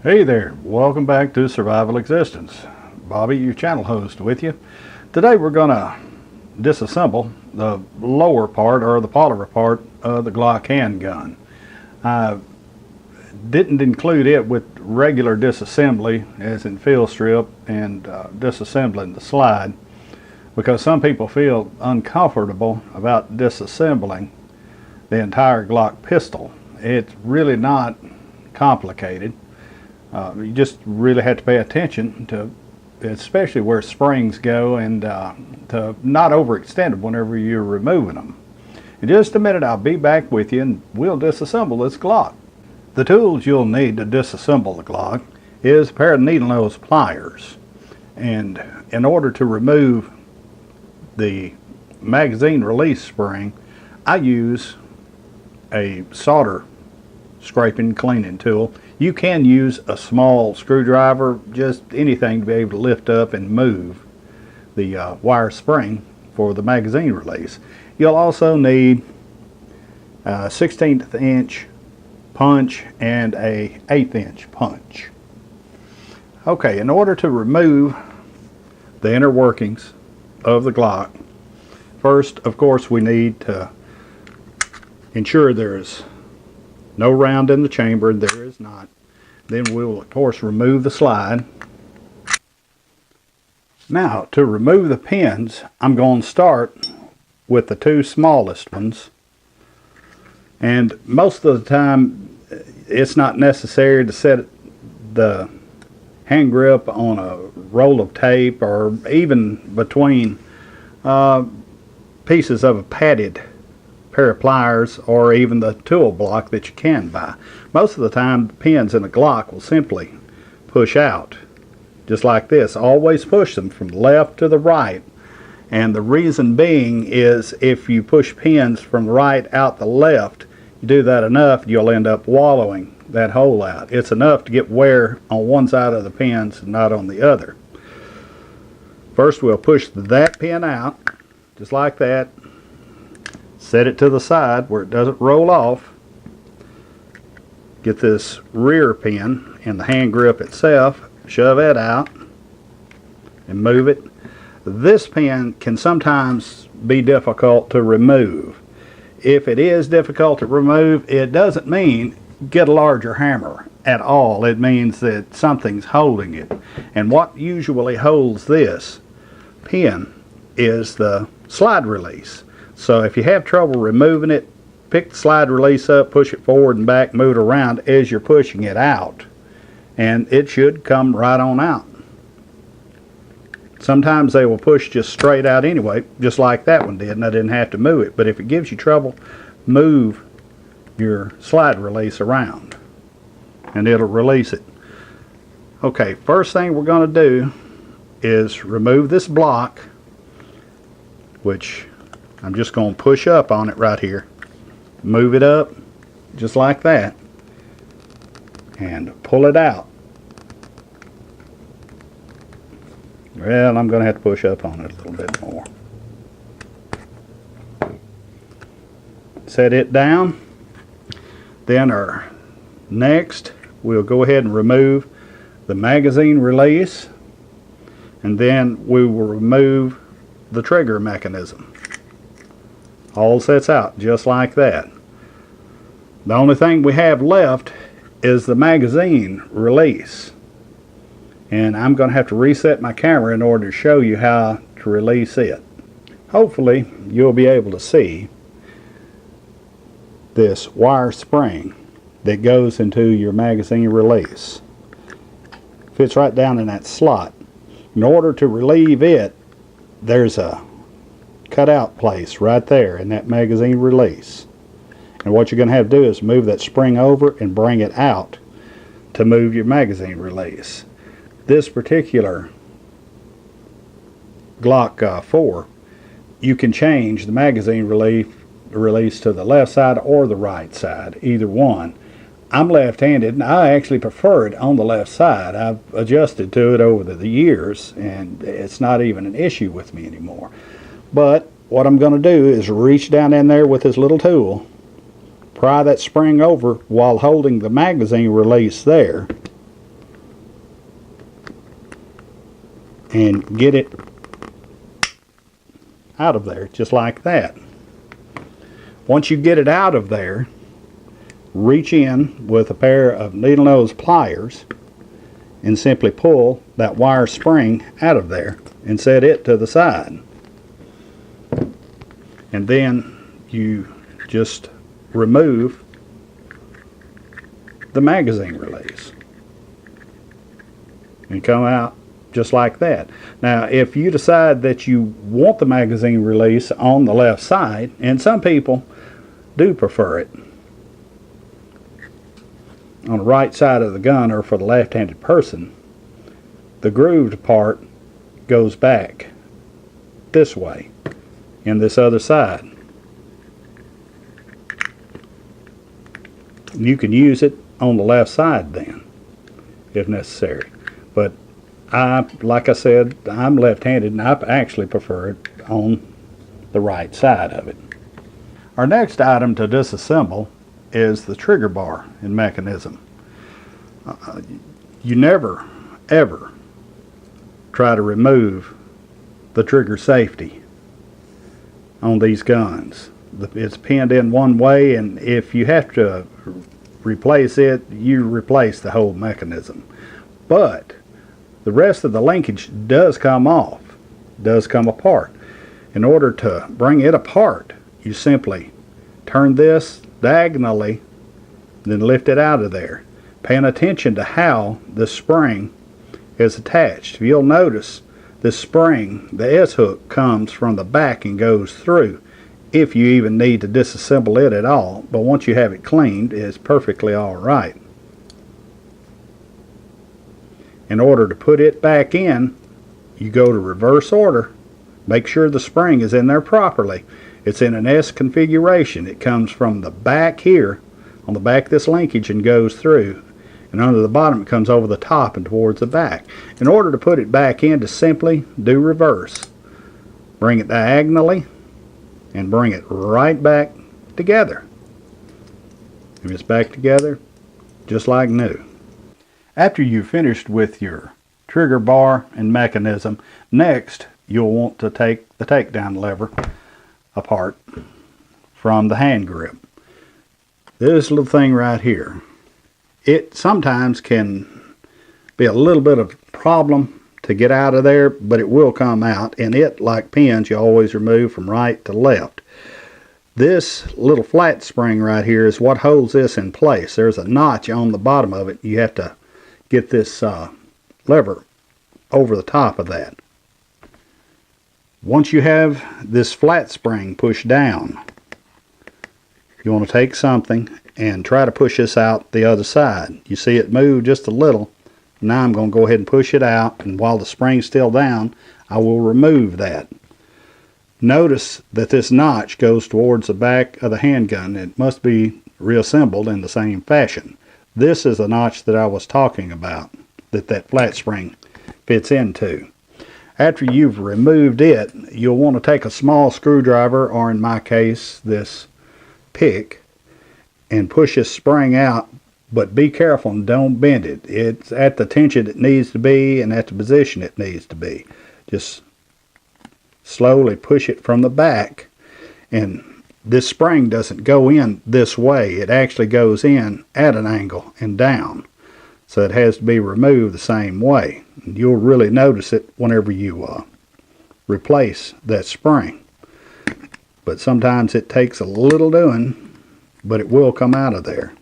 Hey there, welcome back to Survival Existence. Bobby, your channel host, with you. Today we're going to disassemble the lower part, or the polymer part, of the Glock handgun. I didn't include it with regular disassembly, as in field strip and disassembling the slide, because some people feel uncomfortable about disassembling the entire Glock pistol. It's really not complicated. You just really have to pay attention to, especially where springs go, and to not overextend them whenever you're removing them. In just a minute I'll be back with you and we'll disassemble this Glock. The tools you'll need to disassemble the Glock is a pair of needle nose pliers. And in order to remove the magazine release spring, I use a solder scraping cleaning tool. You can use a small screwdriver, just anything to be able to lift up and move the wire spring for the magazine release. You'll also need a 16th inch punch and a 1/8 inch punch. Okay, in order to remove the inner workings of the Glock, first of course we need to ensure there's no round in the chamber, and there is not. Then we will of course remove the slide. Now to remove the pins, I'm going to start with the two smallest ones, and most of the time it's not necessary to set the hand grip on a roll of tape, or even between pieces of a padded pair of pliers, or even the tool block that you can buy. Most of the time the pins in a Glock will simply push out just like this. Always push them from left to the right, and the reason being is if you push pins from the right out the left, you do that enough, you'll end up wallowing that hole out. It's enough to get wear on one side of the pins and not on the other. First we'll push that pin out just like that. Set it to the side where it doesn't roll off. Get this rear pin and the hand grip itself, shove it out and move it. This pin can sometimes be difficult to remove. If it is difficult to remove, it doesn't mean get a larger hammer at all. It means that something's holding it. And what usually holds this pin is the slide release. So if you have trouble removing it, pick the slide release up, push it forward and back, move it around as you're pushing it out, and it should come right on out. Sometimes they will push just straight out anyway, just like that one did, and I didn't have to move it. But if it gives you trouble, move your slide release around and it'll release it. Okay, first thing we're going to do is remove this block, which I'm just going to push up on it right here. Move it up just like that and pull it out. Well, I'm going to have to push up on it a little bit more. Set it down. Then next we'll go ahead and remove the magazine release, and then we will remove the trigger mechanism. All sets out just like that. The only thing we have left is the magazine release, and I'm going to have to reset my camera in order to show you how to release it. Hopefully you'll be able to see this wire spring that goes into your magazine release. Fits right down in that slot. In order to relieve it, there's a cutout place right there in that magazine release, and what you're going to have to do is move that spring over and bring it out to move your magazine release. This particular Glock 4, you can change the magazine release to the left side or the right side, either one. I'm left-handed and I actually prefer it on the left side. I've adjusted to it over the years and it's not even an issue with me anymore. But what I'm going to do is reach down in there with this little tool, pry that spring over while holding the magazine release there, and get it out of there just like that. Once you get it out of there, reach in with a pair of needle nose pliers and simply pull that wire spring out of there and set it to the side. And then you just remove the magazine release and come out just like that. Now if you decide that you want the magazine release on the left side, and some people do prefer it on the right side of the gun, or for the left-handed person, the grooved part goes back this way in this other side. You can use it on the left side then if necessary, but like I said, I'm left-handed and I actually prefer it on the right side of it. Our next item to disassemble is the trigger bar and mechanism. You never ever try to remove the trigger safety on these guns. It's pinned in one way, and if you have to replace it, you replace the whole mechanism. But the rest of the linkage does come off, does come apart. In order to bring it apart, you simply turn this diagonally, then lift it out of there, paying attention to how the spring is attached. You'll notice this spring, the S-hook, comes from the back and goes through, if you even need to disassemble it at all. But once you have it cleaned, it's perfectly all right. In order to put it back in, you go to reverse order. Make sure the spring is in there properly. It's in an S configuration. It comes from the back here, on the back of this linkage, and goes through. And under the bottom it comes over the top and towards the back. In order to put it back in, to simply do reverse. Bring it diagonally and bring it right back together. And it's back together just like new. After you've finished with your trigger bar and mechanism, next you'll want to take the takedown lever apart from the hand grip. This little thing right here, it sometimes can be a little bit of a problem to get out of there, but it will come out, and it, like pins, you always remove from right to left. This little flat spring right here is what holds this in place. There's a notch on the bottom of it. You have to get this lever over the top of that. Once you have this flat spring pushed down, you want to take something and try to push this out the other side. You see it move just a little. Now I'm going to go ahead and push it out, and while the spring's still down, I will remove that. Notice that this notch goes towards the back of the handgun. It must be reassembled in the same fashion. This is the notch that I was talking about, that flat spring fits into. After you've removed it, you'll want to take a small screwdriver, or in my case this pick, and push this spring out, but be careful and don't bend it. It's at the tension it needs to be and at the position it needs to be. Just slowly push it from the back, and this spring doesn't go in this way. It actually goes in at an angle and down, so it has to be removed the same way. And you'll really notice it whenever you replace that spring. But sometimes it takes a little doing, but it will come out of there.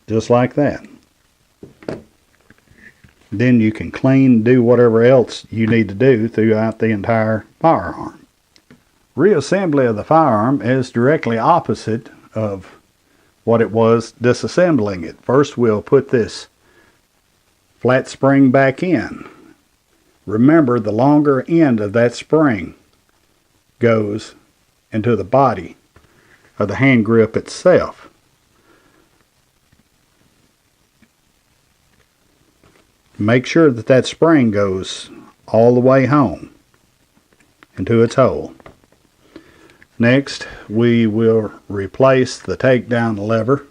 Just like that. Then you can clean, do whatever else you need to do throughout the entire firearm. Reassembly of the firearm is directly opposite of what it was disassembling it. First we'll put this flat spring back in. Remember, the longer end of that spring goes into the body of the hand grip itself. Make sure that that spring goes all the way home into its hole. Next, we will replace the takedown lever.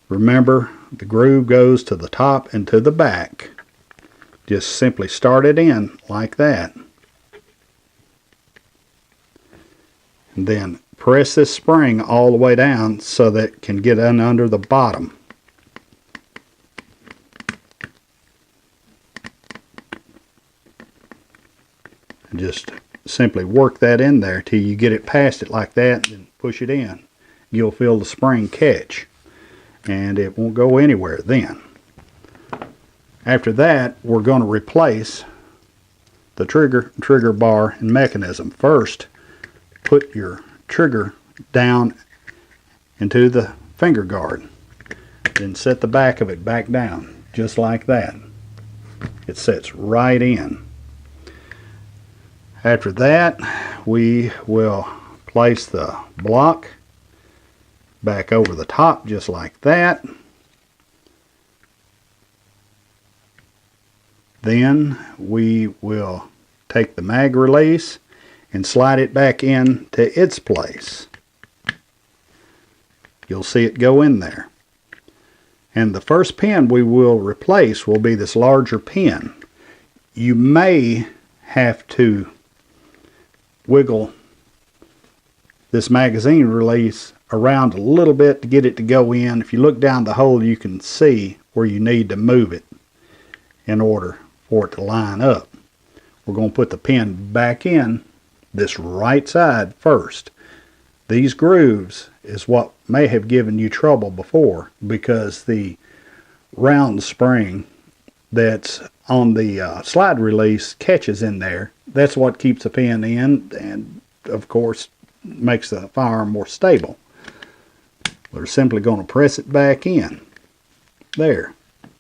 Remember, the groove goes to the top and to the back. Just simply start it in like that. And then press this spring all the way down so that it can get in under the bottom. And just simply work that in there till you get it past it like that, and push it in. You'll feel the spring catch, and it won't go anywhere then. After that, we're going to replace the trigger bar and mechanism. First, put your trigger down into the finger guard, then set the back of it back down just like that. It sets right in. After that, we will place the block back over the top just like that. Then we will take the mag release and slide it back in to its place. You'll see it go in there. And the first pin we will replace will be this larger pin. You may have to wiggle this magazine release around a little bit to get it to go in. If you look down the hole, you can see where you need to move it in order for it to line up. We're going to put the pin back in this right side first. These grooves is what may have given you trouble before, because the round spring that's on the slide release catches in there. That's what keeps the pin in, and of course makes the firearm more stable. We're simply going to press it back in. There.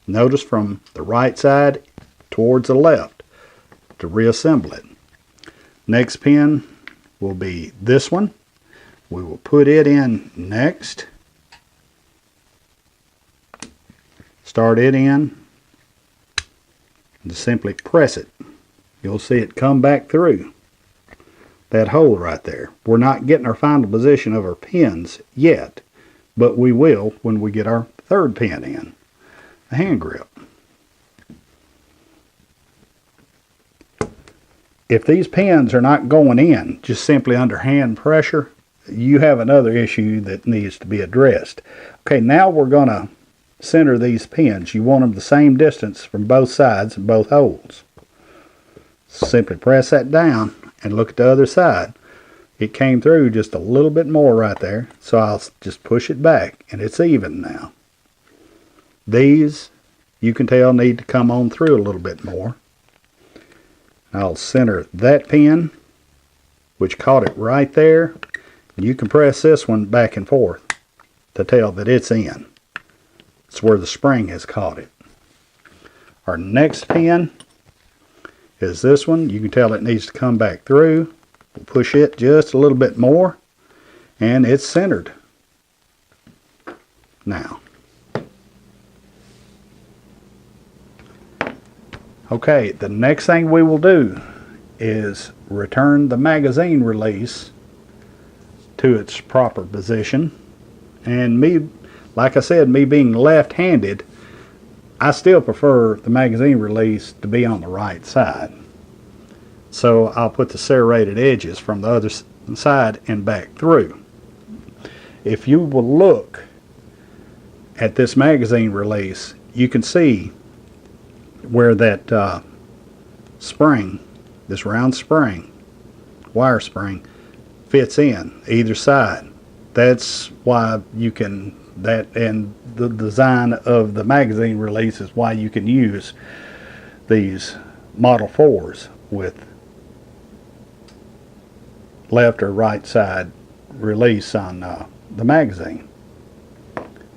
Notice from the right side towards the left to reassemble it. Next pin will be this one. We will put it in next. Start it in and simply press it. You'll see it come back through that hole right there. We're not getting our final position of our pins yet, but we will when we get our third pin in, the hand grip. If these pins are not going in just simply under hand pressure, you have another issue that needs to be addressed. Okay, now we're going to center these pins. You want them the same distance from both sides and both holes. Simply press that down and look at the other side. It came through just a little bit more right there, so I'll just push it back and it's even now. These, you can tell, need to come on through a little bit more. I'll center that pin, which caught it right there. You can press this one back and forth to tell that it's in. It's where the spring has caught it. Our next pin is this one. You can tell it needs to come back through. We'll push it just a little bit more, and it's centered now. Okay, the next thing we will do is return the magazine release to its proper position. And me, like I said, me being left-handed, I still prefer the magazine release to be on the right side. So I'll put the serrated edges from the other side and back through. If you will look at this magazine release, you can see where that spring, this round spring, wire spring, fits in either side. That's why you can, that and the design of the magazine release is why you can use these Model 4s with left or right side release on the magazine.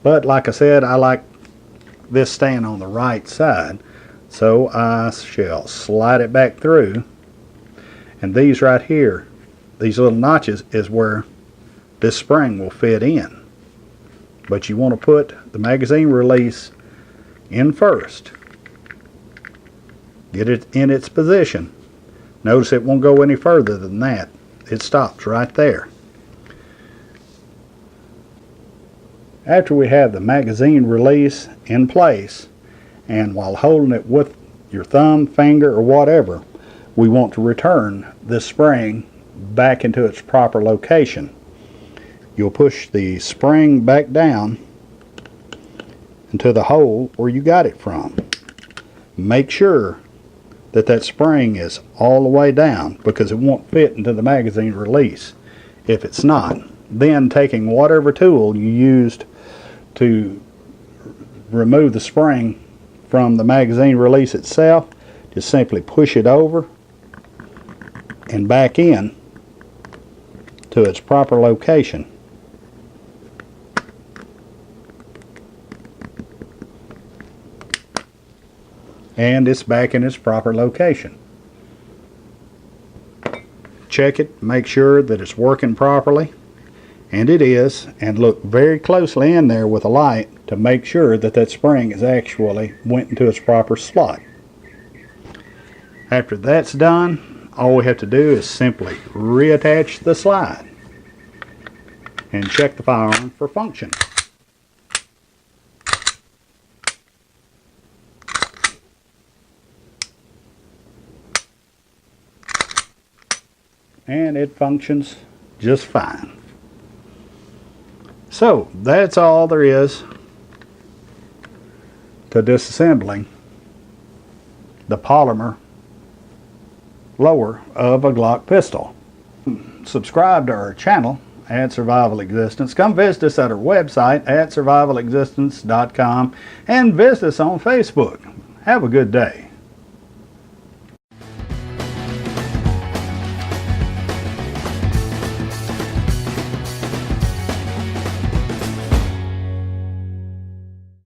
But like I said, I like this staying on the right side, so I shall slide it back through, and these right here, these little notches, is where this spring will fit in. But you want to put the magazine release in first, Get it in its position. Notice it won't go any further than that. It stops right there. After we have the magazine release in place, and while holding it with your thumb, finger, or whatever, we want to return this spring back into its proper location. You'll push the spring back down into the hole where you got it from. Make sure that that spring is all the way down, because it won't fit into the magazine release if it's not. Then taking whatever tool you used to remove the spring from the magazine release itself, just simply push it over and back in to its proper location. And it's back in its proper location. Check it, make sure that it's working properly, and it is, and look very closely in there with a light to make sure that that spring is actually went into its proper slot. After that's done, all we have to do is simply reattach the slide and check the firearm for function. And it functions just fine. So that's all there is to disassembling the polymer lower of a Glock pistol. Subscribe to our channel at Survival Existence. Come visit us at our website at survivalexistence.com and visit us on Facebook. Have a good day.